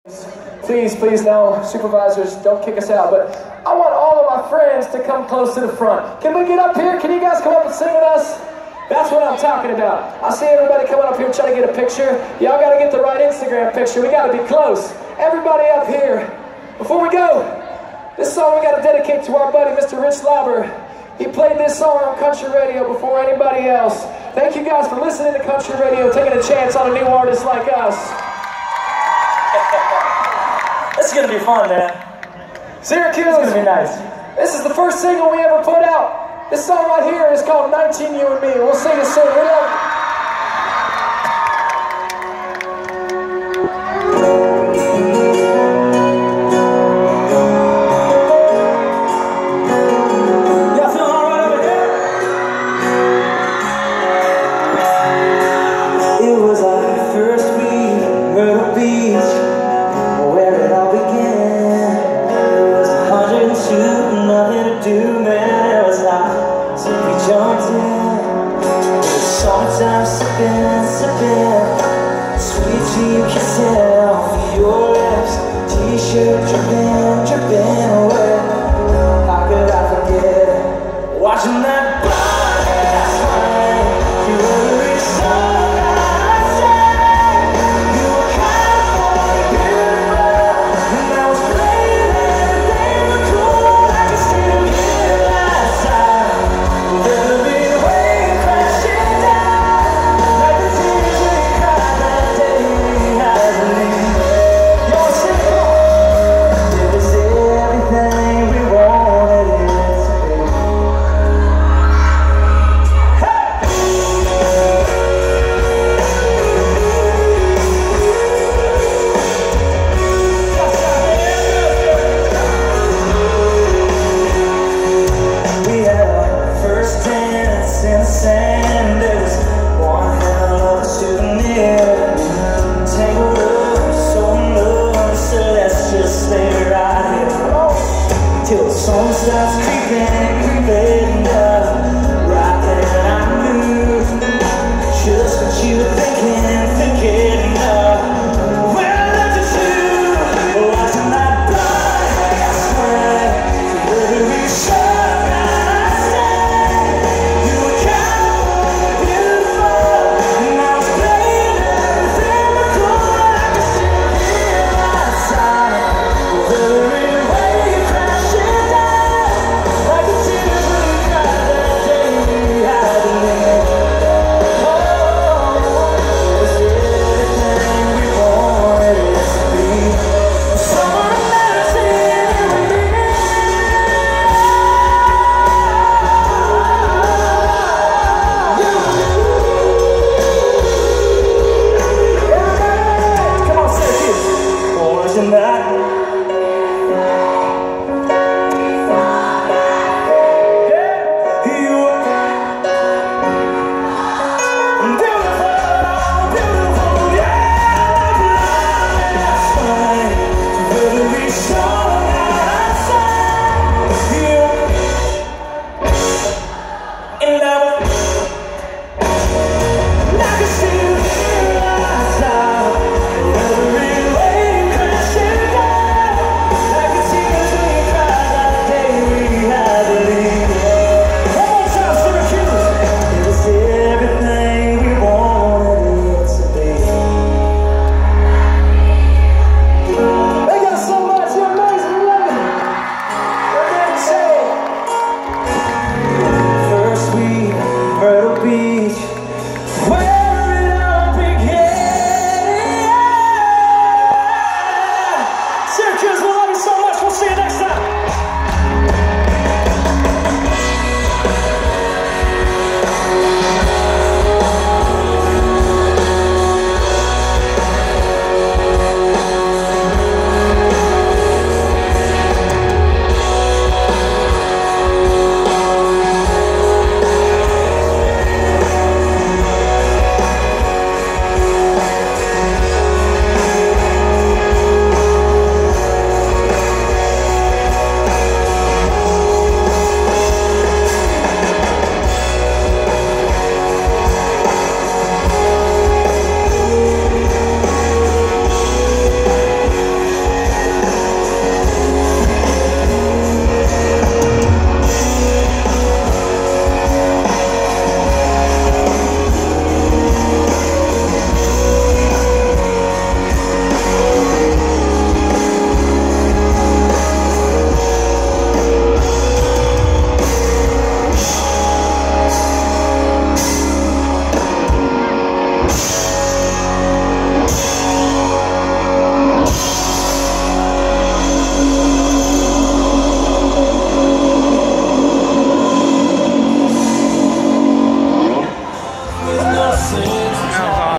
Please, please, now, supervisors, don't kick us out, but I want all of my friends to come close to the front. Can we get up here? Can you guys come up and sing with us? That's what I'm talking about. I see everybody coming up here trying to get a picture. Y'all got to get the right Instagram picture. We got to be close. Everybody up here. Before we go, this song we got to dedicate to our buddy, Mr. Rich Lauber. He played this song on country radio before anybody else. Thank you guys for listening to country radio, taking a chance on a new artist like us. This is gonna be fun, man. Syracuse, it's gonna be nice. This is the first single we ever put out. This song right here is called 19 You and Me. We'll sing it soon. We love it. Sometimes sipping, sweet tea yourself, your lips, t-shirt dripping away. How could I forget watching that broadcast rain? You were the song I sang. You were kind of beautiful, and I was playing and they were cool. I could still hear last time. Never been away crashing down. Till the sun starts creeping up, right then I knew just what you were thinking of. When I looked at you, watching that broadcast rain, literally shut my eyes. You were kind of beautiful, and I was playing everything but cool. I could still hear my sound, literally. That